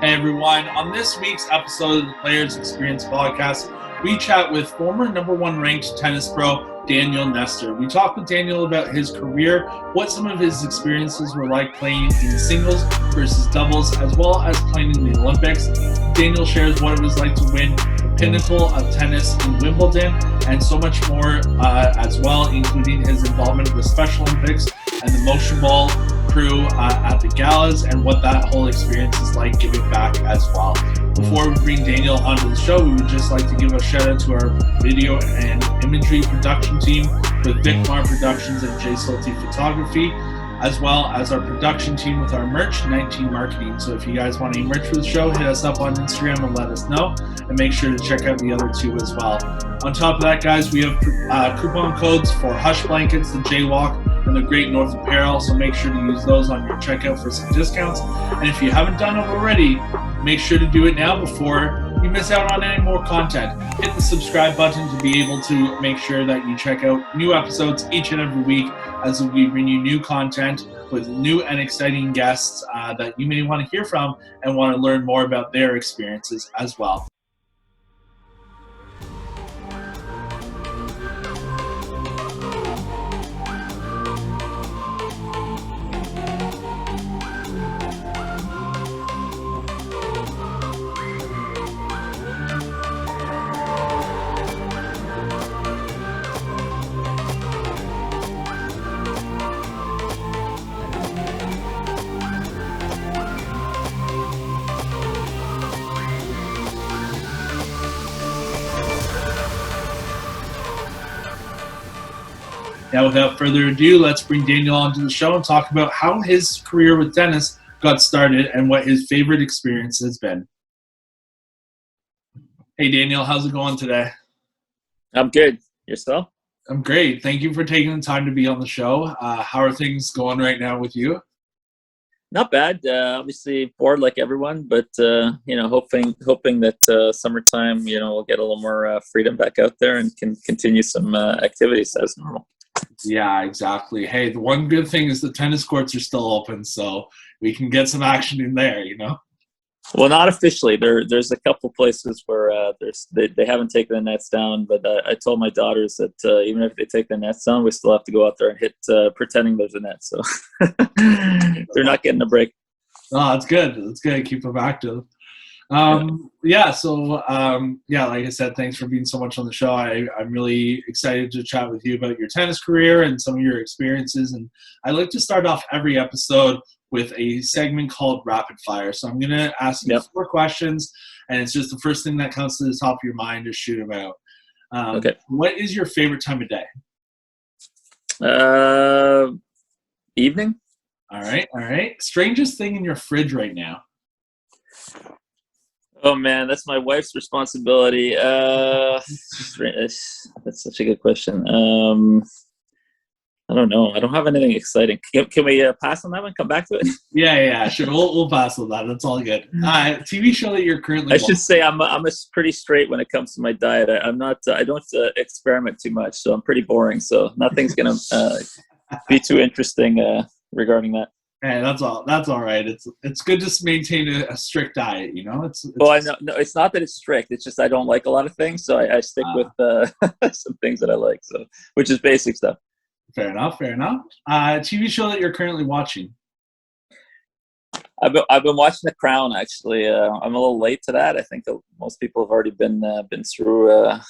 Hey everyone, on this week's episode of the Players Experience podcast, we chat with former number one ranked tennis pro Daniel Nestor. We talk with Daniel about his career, what some of his experiences were like playing in singles versus doubles, as well as playing in the Olympics. Daniel shares what it was like to win the pinnacle of tennis in Wimbledon, and so much more as well, including his involvement with the Special Olympics and the Motionball crew at the galas, and what that whole experience is like giving back as well. Before we bring Daniel onto the show, we would just like to give a shout out to our video and imagery production team with Vicmar Productions and J Solti Photography, as well as our production team with our merch, 19 Marketing. So if you guys want any merch for the show, hit us up on Instagram and let us know, and make sure to check out the other two as well. On top of that, guys, we have coupon codes for Hush Blankets, the Jaywalk, and the Great North Apparel, so make sure to use those on your checkout for some discounts. And if you haven't done it already, make sure to do it now before you miss out on any more content. Hit the subscribe button to be able to make sure that you check out new episodes each and every week, as we bring you new content with new and exciting guests that you may want to hear from and want to learn more about their experiences as well. Now, without further ado, let's bring Daniel onto the show and talk about how his career with tennis got started and what his favorite experience has been. Hey, Daniel, how's it going today? I'm good. Yourself? I'm great. Thank you for taking the time to be on the show. How are things going right now with you? Not bad. Obviously bored like everyone, but hoping that summertime, we'll get a little more freedom back out there and can continue some activities as normal. Yeah, exactly. Hey, the one good thing is the tennis courts are still open, so we can get some action in there, Well, not officially. There's a couple places where they haven't taken the nets down, but I told my daughters that even if they take the nets down, we still have to go out there and hit pretending there's a net. So they're not getting a break. Oh, that's good. That's good. Keep them active. Like I said, thanks for being so much on the show. I'm really excited to chat with you about your tennis career and some of your experiences. And I like to start off every episode with a segment called Rapid Fire. So I'm going to ask you 4 questions, and it's just the first thing that comes to the top of your mind to shoot them out. Okay. What is your favorite time of day? Evening. All right. Strangest thing in your fridge right now? Oh man, that's my wife's responsibility. That's such a good question. I don't know. I don't have anything exciting. Can we pass on that one? Come back to it. Yeah, sure. We'll pass on that. That's all good. TV show that you're currently watching. I should say I'm pretty straight when it comes to my diet. I don't experiment too much, so I'm pretty boring. So nothing's gonna be too interesting regarding that. Hey, that's all right. It's good to maintain a strict diet, Well, I know. No, it's not that it's strict. It's just I don't like a lot of things, so I stick with some things that I like. So, which is basic stuff. Fair enough. TV show that you're currently watching? I've been watching The Crown. Actually, I'm a little late to that. I think most people have already been through it.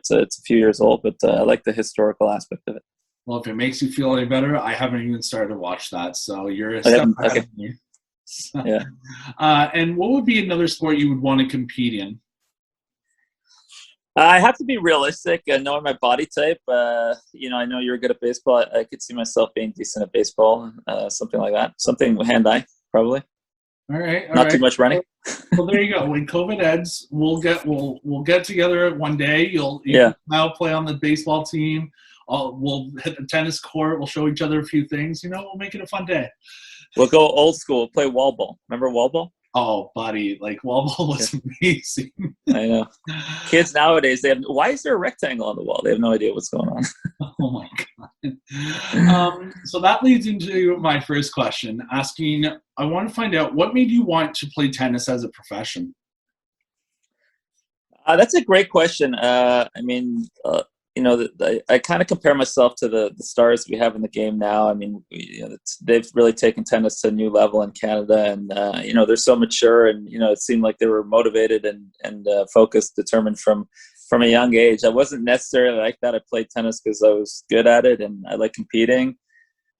It's a few years old, but I like the historical aspect of it. Well, if it makes you feel any better, I haven't even started to watch that, so you're a step ahead of me. So, yeah. And what would be another sport you would want to compete in? I have to be realistic and knowing my body type. I know you're good at baseball. I could see myself being decent at baseball, something like that. Something hand-eye, probably. All right. Not too much running. Well, there you go. When COVID ends, we'll get together one day. You'll now play on the baseball team. We'll hit the tennis court. We'll show each other a few things. We'll make it a fun day. We'll go old school. Play wall ball. Remember wall ball? Oh, buddy, wall ball was amazing. I know. Kids nowadays, why is there a rectangle on the wall? They have no idea what's going on. Oh my God. So that leads into my first question, asking, I want to find out what made you want to play tennis as a profession? That's a great question. I kind of compare myself to the stars we have in the game now. I mean, they've really taken tennis to a new level in Canada, and they're so mature, and it seemed like they were motivated and focused, determined from a young age. I wasn't necessarily like that. I played tennis because I was good at it and I like competing.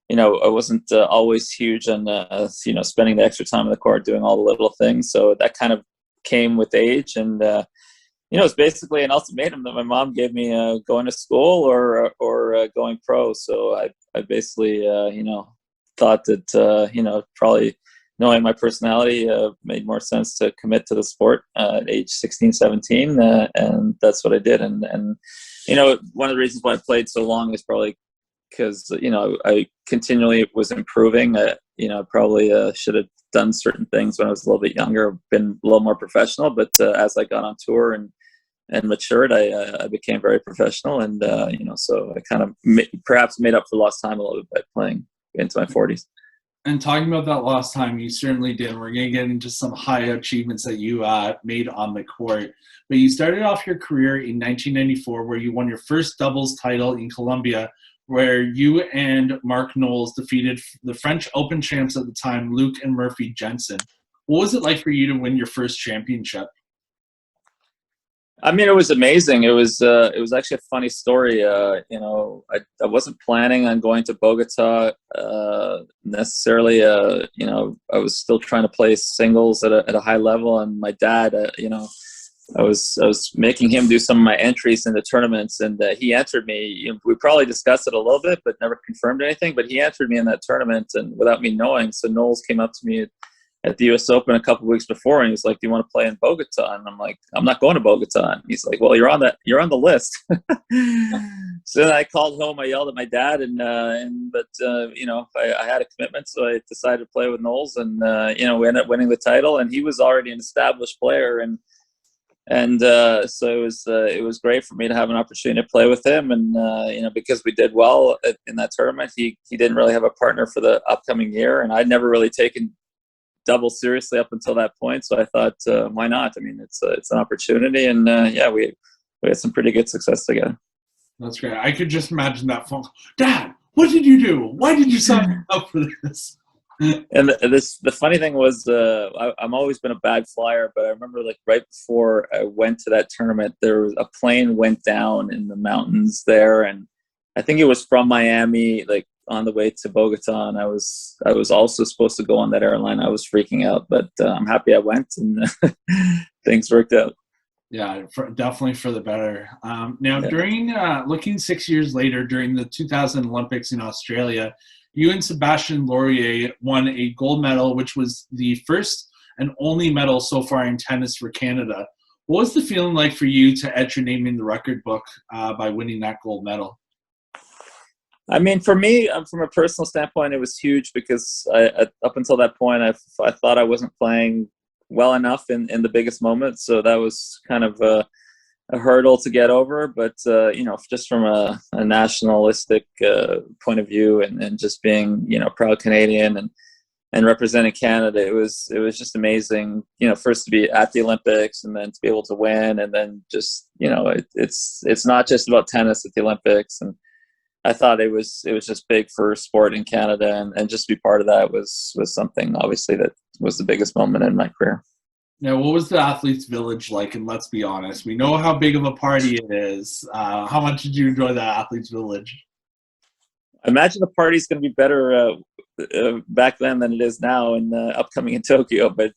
I wasn't always huge on spending the extra time on the court doing all the little things. So that kind of came with age, and it's basically an ultimatum that my mom gave me: going to school or going pro. So I basically thought that probably knowing my personality made more sense to commit to the sport at age 16, 17, and that's what I did. And one of the reasons why I played so long is probably because I continually was improving. Probably should have done certain things when I was a little bit younger, been a little more professional. But as I got on tour and matured, I became very professional, and so I kind of perhaps made up for lost time a little bit by playing into my 40s. And talking about that lost time, you certainly did. We're going to get into some high achievements that you made on the court. But you started off your career in 1994, where you won your first doubles title in Colombia, where you and Mark Knowles defeated the French Open champs at the time, Luke and Murphy Jensen. What was it like for you to win your first championship? I mean, it was amazing. It was actually a funny story. I wasn't planning on going to Bogota necessarily. I was still trying to play singles at a high level, and my dad, I was making him do some of my entries in the tournaments, and he entered me. We probably discussed it a little bit, but never confirmed anything. But he entered me in that tournament, and without me knowing. So Knowles came up to me at the U.S. Open a couple of weeks before, and he was like, "Do you want to play in Bogota?" And I'm like, "I'm not going to Bogota." And he's like, "Well, you're on the list." So then I called home. I yelled at my dad, but I had a commitment, so I decided to play with Knowles, and we ended up winning the title. And he was already an established player, and so it was great for me to have an opportunity to play with him. And because we did well in that tournament, he didn't really have a partner for the upcoming year, and I'd never really taken double seriously up until that point. So I thought, why not? I mean, it's an opportunity, and we had some pretty good success together. That's great. I could just imagine that phone call. Dad, what did you do? Why did you sign up for this? And the funny thing was, I'm always been a bad flyer, but I remember like right before I went to that tournament, there was a plane went down in the mountains there, and I think it was from Miami, like on the way to Bogota, and I was also supposed to go on that airline. I was freaking out, but I'm happy I went, and things worked out. Yeah, definitely for the better. During looking 6 years later, during the 2000 Olympics in Australia, you and Sebastien Laurier won a gold medal, which was the first and only medal so far in tennis for Canada. What was the feeling like for you to etch your name in the record book by winning that gold medal? I mean, for me, from a personal standpoint, it was huge because up until that point, I thought I wasn't playing well enough in the biggest moments. So that was kind of a hurdle to get over. But, just from a nationalistic point of view and just being, proud Canadian and representing Canada, it was just amazing, first to be at the Olympics and then to be able to win. And then just, it's not just about tennis at the Olympics. And I thought it was just big for sport in Canada, and just to be part of that was something obviously that was the biggest moment in my career. Now, what was the Athletes Village like? And let's be honest, we know how big of a party it is. How much did you enjoy that Athletes Village? I imagine the party's going to be better back then than it is now in upcoming in Tokyo. But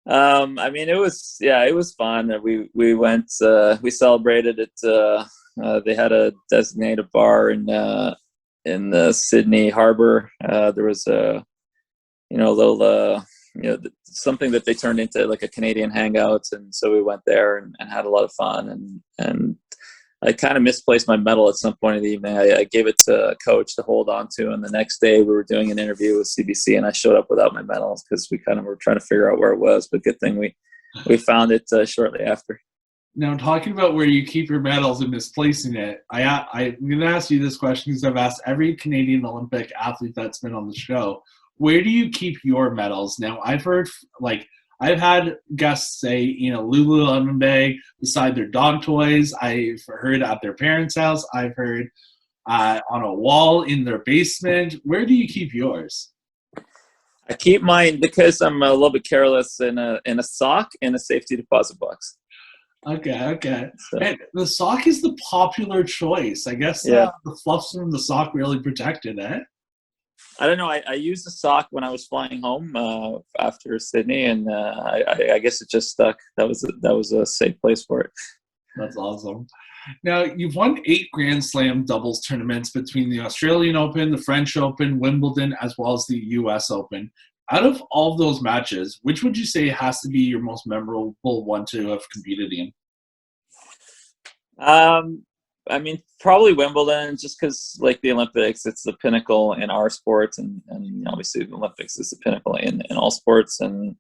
I mean, it was fun. We went, we celebrated it. They had a designated bar in the Sydney Harbor. There was a little something that they turned into like a Canadian hangout, and so we went there and had a lot of fun. And I kind of misplaced my medal at some point in the evening. I gave it to a coach to hold on to, and the next day we were doing an interview with CBC, and I showed up without my medals because we kind of were trying to figure out where it was. But good thing we found it shortly after. Now, talking about where you keep your medals and misplacing it, I'm going to ask you this question because I've asked every Canadian Olympic athlete that's been on the show. Where do you keep your medals? Now, I've heard, like, I've had guests say, Lululemon bag beside their dog toys. I've heard at their parents' house. I've heard on a wall in their basement. Where do you keep yours? I keep mine because I'm a little bit careless in a sock in a safety deposit box. Okay. So, And the sock is the popular choice. I guess yeah. the fluffs from the sock really protected it. I don't know. I used a sock when I was flying home after Sydney, and I guess it just stuck. That was a safe place for it. That's awesome. Now, you've won 8 Grand Slam doubles tournaments between the Australian Open, the French Open, Wimbledon, as well as the US Open. Out of all of those matches, which would you say has to be your most memorable one to have competed in? I mean, probably Wimbledon, just because like the Olympics, it's the pinnacle in our sport, and obviously the Olympics is the pinnacle in all sports, and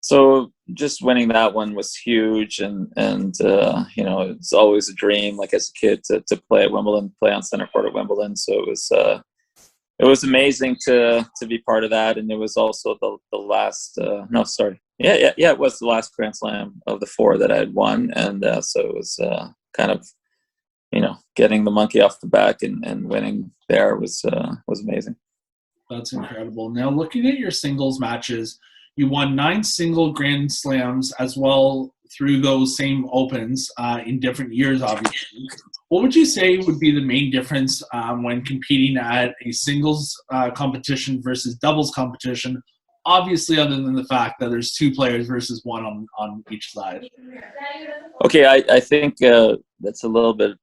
so just winning that one was huge, and it's always a dream, like as a kid, to play at Wimbledon, play on center court at Wimbledon. So it was amazing to be part of that, and it was also the last. No, sorry, yeah, it was the last Grand Slam of the 4 that I had won, and so it was kind of getting the monkey off the back and winning there was amazing. That's incredible. Now, looking at your singles matches, you won 9 single Grand Slams as well through those same Opens in different years, obviously. What would you say would be the main difference when competing at a singles competition versus doubles competition, obviously other than the fact that there's 2 players versus 1 on each side? Okay, I think that's a little bit.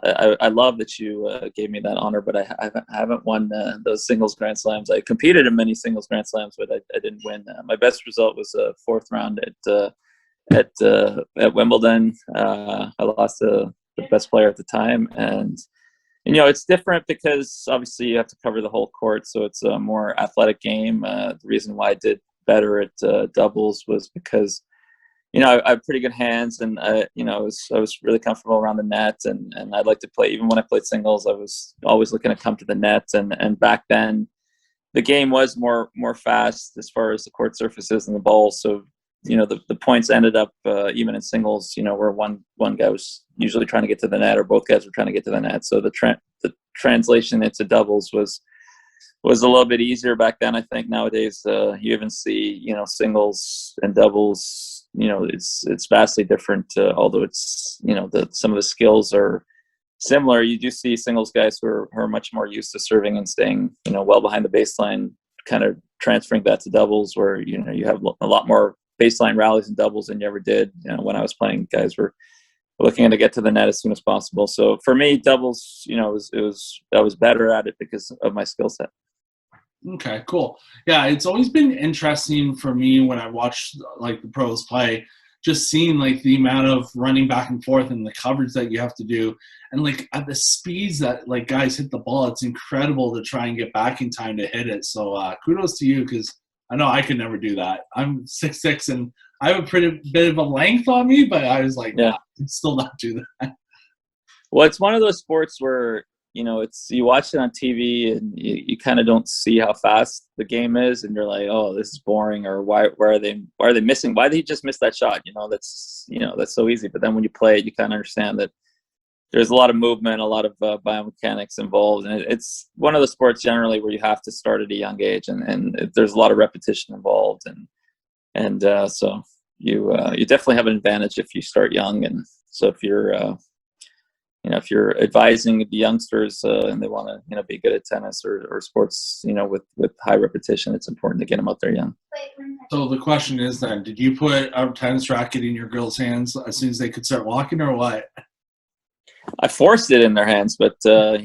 I love that you gave me that honor, but I haven't won those singles Grand Slams. I competed in many singles Grand Slams, but I didn't win. My best result was a 4th round at Wimbledon. I lost to the best player at the time, and it's different because obviously you have to cover the whole court, so it's a more athletic game. The reason why I did better at doubles was because I have pretty good hands, and I was really comfortable around the net, and I'd like to play. Even when I played singles, I was always looking to come to the net, and back then the game was more fast as far as the court surfaces and the balls. So the points ended up even in singles, where one guy was usually trying to get to the net, or both guys were trying to get to the net. So the translation into doubles was a little bit easier back then. I think nowadays you even see singles and doubles. It's vastly different. Although it's some of the skills are similar. You do see singles guys who are much more used to serving and staying well behind the baseline, kind of transferring that to doubles, where you have a lot more baseline rallies in doubles than you ever did. When I was playing, guys were looking to get to the net as soon as possible. So for me, doubles, I was better at it because of my skill set. Okay, cool. Yeah, it's always been interesting for me when I watch like the pros play, just seeing like the amount of running back and forth and the coverage that you have to do, and like at the speeds that like guys hit the ball, it's incredible to try and get back in time to hit it. So kudos to you, because I know I could never do that. I'm 6'6" and I have a pretty bit of a length on me, but I was like, yeah, I can still not do that. Well, it's one of those sports where it's you watch it on TV and you kind of don't see how fast the game is, and you're like, oh, this is boring, or why are they missing? Why did he just miss that shot? That's so easy. But then when you play it, you kind of understand that there's a lot of movement, a lot of biomechanics involved, and it's one of the sports generally where you have to start at a young age, and there's a lot of repetition involved, and so you definitely have an advantage if you start young. And so if you're advising the youngsters and they want to be good at tennis or sports with high repetition, it's important to get them out there young. So the question is then, did you put a tennis racket in your girls' hands as soon as they could start walking, or what? I forced it in their hands, but they're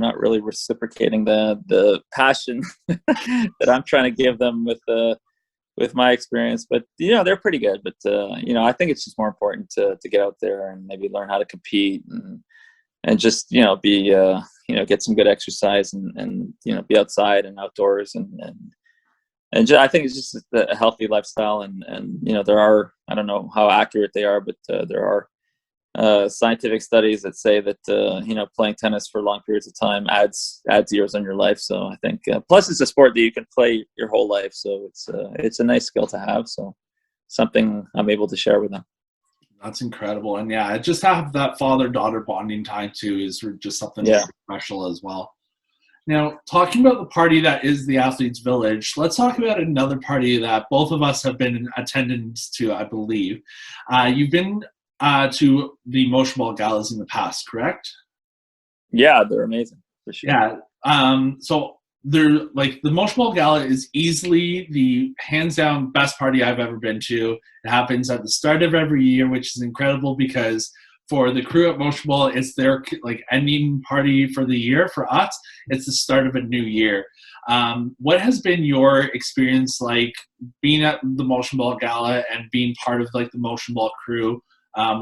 not really reciprocating the passion that I'm trying to give them with my experience. But they're pretty good. But I think it's just more important to get out there and maybe learn how to compete and just be get some good exercise and be outside and outdoors and I think it's just a healthy lifestyle, and there are, I don't know how accurate they are, but there are scientific studies that say that playing tennis for long periods of time adds years on your life. So I think plus it's a sport that you can play your whole life, so it's a nice skill to have. So something I'm able to share with them. That's incredible. And yeah, just have that father-daughter bonding time too is just something Yeah. special as well. Now, talking about the party that is the Athletes Village, let's talk about another party that both of us have been in attendance to, I believe. You've been to the Motionball Galas in the past, correct? Yeah, they're amazing, for sure. Yeah. So they're like the Motionball Gala is easily the hands down best party I've ever been to. It happens at the start of every year, which is incredible because for the crew at Motionball, it's their like ending party for the year. For us, it's the start of a new year. What has been your experience like being at the Motionball Gala and being part of like the Motionball crew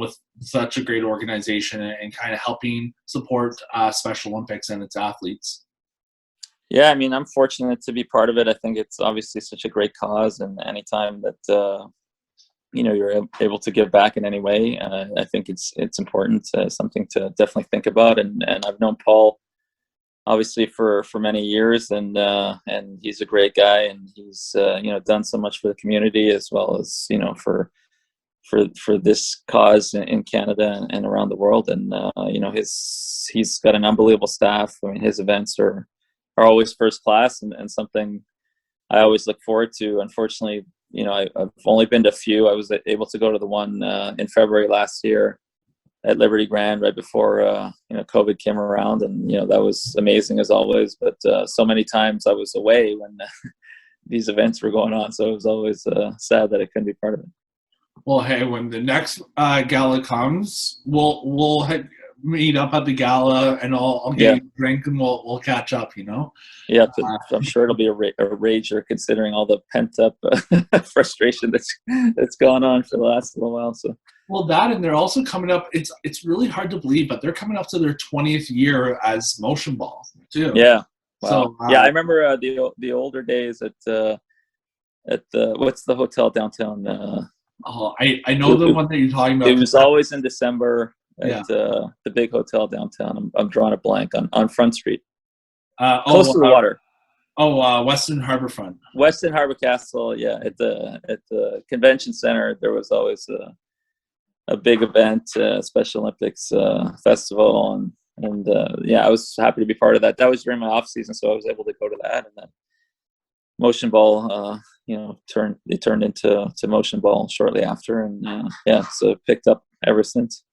with such a great organization and kind of helping support Special Olympics and its athletes? Yeah, I mean, I'm fortunate to be part of it. I think it's obviously such a great cause, and anytime that you're able to give back in any way, I think it's important, something to definitely think about. And I've known Paul obviously for many years, and he's a great guy, and he's done so much for the community as well as for this cause in Canada and around the world. And he's got an unbelievable staff. I mean, his events are always first class, and something I always look forward to. Unfortunately, I've only been to a few. I was able to go to the one in February last year at Liberty Grand right before COVID came around, and that was amazing as always. But so many times I was away when these events were going on, so it was always sad that I couldn't be part of it. Well, hey, when the next gala comes, we'll meet up at the gala, and I'll get you a drink, and we'll catch up. Yeah, I'm sure it'll be a rager considering all the pent up frustration that's gone on for the last little while. So. Well, that, and they're also coming up. It's really hard to believe, but they're coming up to their 20th year as Motionball too. Yeah. Wow. So yeah, I remember the older days at the what's the hotel downtown. I know the one that you're talking about. It was always in December at the big hotel downtown. I'm drawing a blank on Front Street, close to the water. Weston Harborfront. Weston Harbor Castle. Yeah, at the convention center, there was always a big event, Special Olympics festival, and I was happy to be part of that. That was during my off season, so I was able to go to that. And then Motionball, turned into Motionball shortly after, and so it picked up ever since.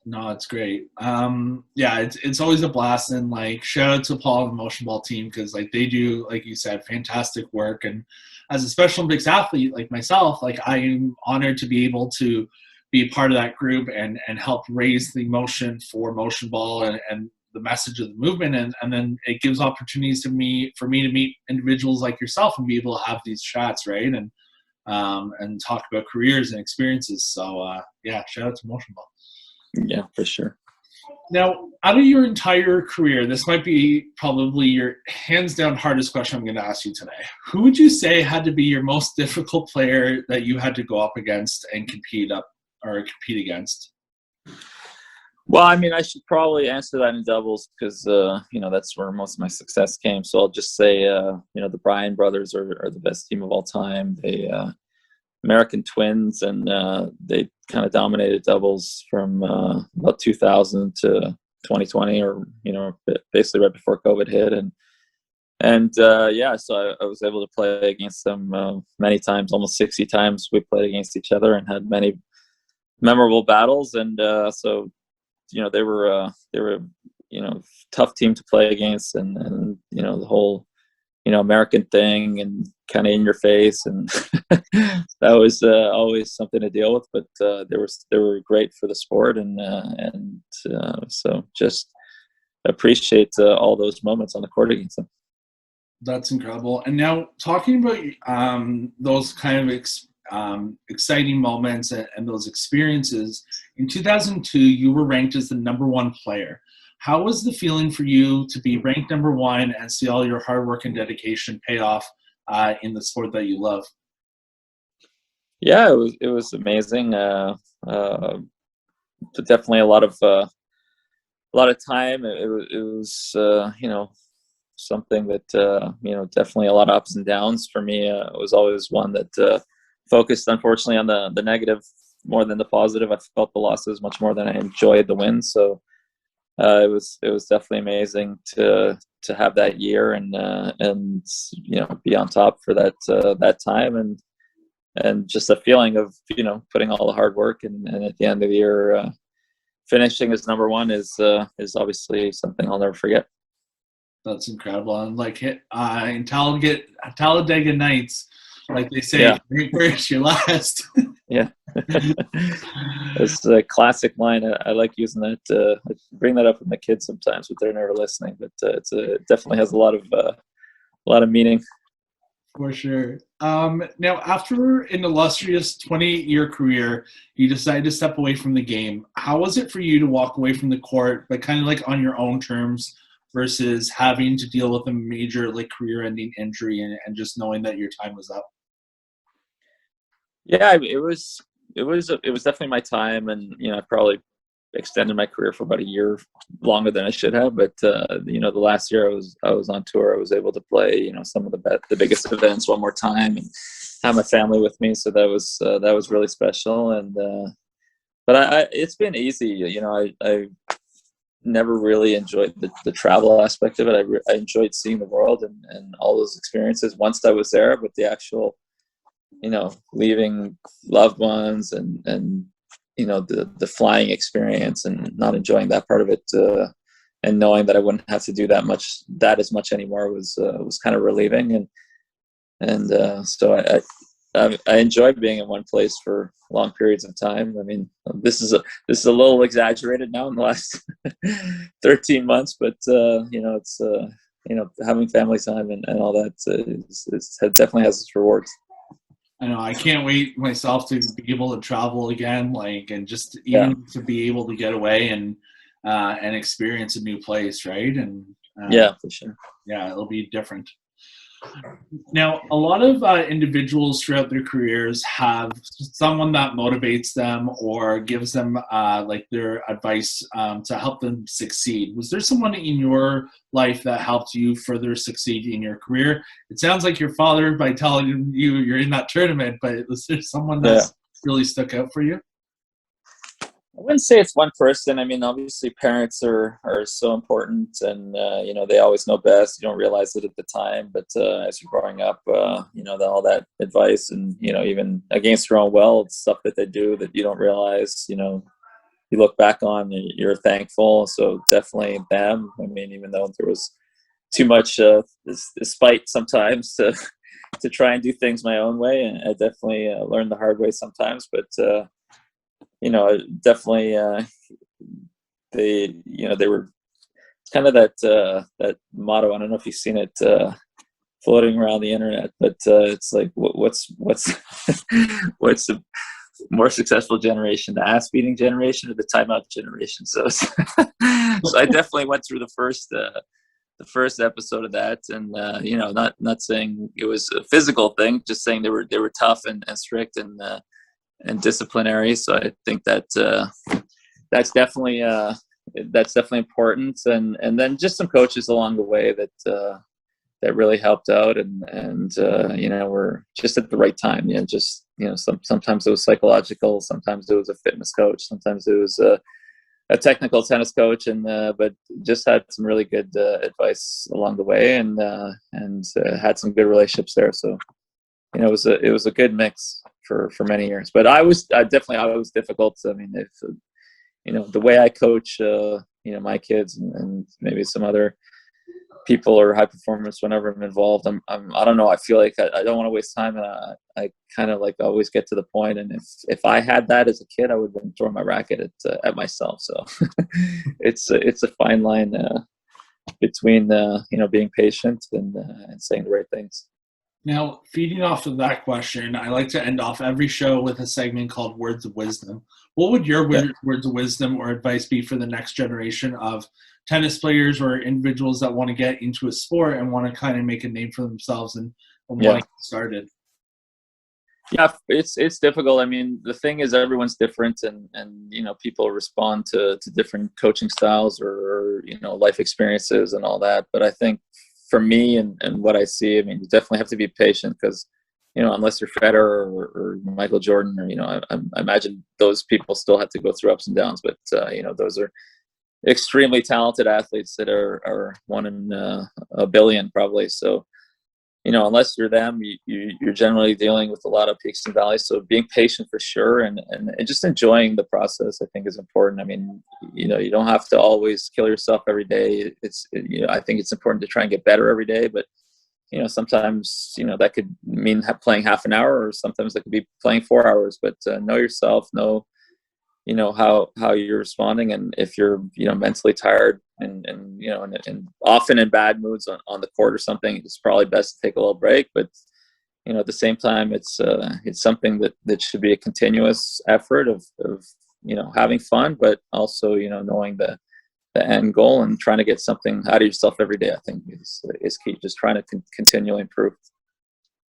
No, it's great. It's always a blast, and like shout out to Paul and the Motionball team because like they do, like you said, fantastic work. And as a Special Olympics athlete like myself, like I am honored to be able to be part of that group and help raise the motion for Motionball and the message of the movement, and then it gives opportunities for me to meet individuals like yourself and be able to have these chats, right, and talk about careers and experiences. So shout out to Motionball. Yeah, for sure. Now, out of your entire career, this might be probably your hands down hardest question I'm going to ask you today. Who would you say had to be your most difficult player that you had to go up against and compete against? Well, I mean, I should probably answer that in doubles because that's where most of my success came. So I'll just say the Bryan brothers are the best team of all time. They American twins, and they kind of dominated doubles from about 2000 to 2020, or basically right before COVID hit. So I was able to play against them many times, almost 60 times. We played against each other and had many memorable battles, and so they were tough team to play against, and the whole American thing and kind of in your face, and that was always something to deal with. But they were great for the sport, and so just appreciate all those moments on the court against them. That's incredible. And now talking about those kind of exciting moments and those experiences, in 2002 you were ranked as the #1 player. How was the feeling for you to be ranked #1 and see all your hard work and dedication pay off in the sport that you love? Yeah, it was amazing. Definitely a lot of time. It was something that definitely a lot of ups and downs for me. It was always one that focused, unfortunately, on the negative more than the positive. I felt the losses much more than I enjoyed the wins. So it was definitely amazing to have that year and be on top for that time and just a feeling of putting all the hard work and at the end of the year finishing as number one is obviously something I'll never forget. That's incredible. And like in Talladega Nights, like they say, Yeah. "You're first, you're last." Yeah. It's a classic line. I like using that. I bring that up with my kids sometimes, but they're never listening. But it definitely has a lot of meaning. For sure. Now, after an illustrious 20-year career, you decided to step away from the game. How was it for you to walk away from the court, but kind of like on your own terms, versus having to deal with a major like career-ending injury and just knowing that your time was up? Yeah, it was definitely my time, and I probably extended my career for about a year longer than I should have. But the last year I was on tour. I was able to play some of the biggest events one more time and have my family with me. So that was really special. And but it's been easy. I never really enjoyed the travel aspect of it. I enjoyed seeing the world and all those experiences once I was there. But the actual leaving loved ones and the flying experience and not enjoying that part of it, and knowing that I wouldn't have to do that as much anymore was kind of relieving. So I enjoy being in one place for long periods of time. I mean, this is a little exaggerated now in the last 13 months, but it's having family time and all that definitely has its rewards. I know I can't wait myself to be able to travel again, like, and just even to be able to get away and experience a new place, right? And Yeah, for sure. yeah, it'll be different. Now, a lot of individuals throughout their careers have someone that motivates them or gives them like their advice to help them succeed. Was there someone in your life that helped you further succeed in your career? It sounds like your father by telling you you're in that tournament, but was there someone that's really stuck out for you? I wouldn't say it's one person. I mean, obviously, parents are so important, and they always know best. You don't realize it at the time, but as you're growing up, all that advice, and even against your own will, it's stuff that they do that you don't realize. You look back on, and you're thankful. So definitely them. I mean, even though there was too much spite sometimes to try and do things my own way, and I definitely learned the hard way sometimes, but. Definitely they were kind of that motto. I don't know if you've seen it floating around the internet, but it's like what's what's the more successful generation, the ass beating generation or the timeout generation? So so I definitely went through the first episode of that, and not saying it was a physical thing, just saying they were tough and strict and disciplinary. So I think that that's definitely important. And then just some coaches along the way that really helped out and were just at the right time. Sometimes it was psychological, sometimes it was a fitness coach, sometimes it was a technical tennis coach, and but just had some really good advice along the way, and had some good relationships there. So it was a good mix for many years. But I was difficult. I mean, if the way I coach my kids and maybe some other people or high performers whenever I'm involved, I don't know, I feel like I don't want to waste time, and I kind of like always get to the point. And if I had that as a kid, I would have been throwing my racket at myself. So it's a fine line between being patient and saying the right things. Now, feeding off of that question, I like to end off every show with a segment called Words of Wisdom. What would your words of wisdom or advice be for the next generation of tennis players or individuals that want to get into a sport and want to kind of make a name for themselves and when wanting to get started? Yeah, it's difficult. I mean, the thing is, everyone's different, and people respond to different coaching styles or life experiences and all that. But I think for me and what I see, I mean, you definitely have to be patient because unless you're Federer or Michael Jordan, or I imagine those people still have to go through ups and downs. But those are extremely talented athletes that are one in a billion probably. So unless you're them, you're generally dealing with a lot of peaks and valleys. So being patient for sure, and just enjoying the process, I think, is important. I mean, you don't have to always kill yourself every day. I think it's important to try and get better every day, but sometimes that could mean playing half an hour, or sometimes that could be playing 4 hours. But know yourself, know how you're responding, and if you're mentally tired and often in bad moods on the court or something, it's probably best to take a little break. But at the same time, it's something that should be a continuous effort of having fun, but also knowing the end goal and trying to get something out of yourself every day. I think is key. Just trying to continually improve.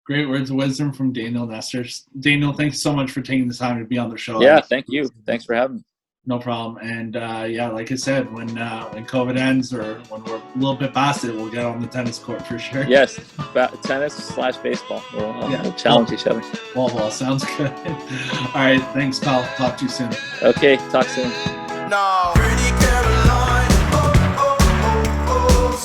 Great words of wisdom from Daniel Nestor. Daniel, thanks so much for taking the time to be on the show. Yeah, thank you. Thanks for having me. No problem. And like I said, when COVID ends or when we're a little bit past it, we'll get on the tennis court for sure. Yes, tennis/baseball. We'll challenge each other. Well, sounds good. All right, thanks, pal. Talk to you soon. Okay, talk soon. No. Pretty Caroline, oh, oh, oh, oh,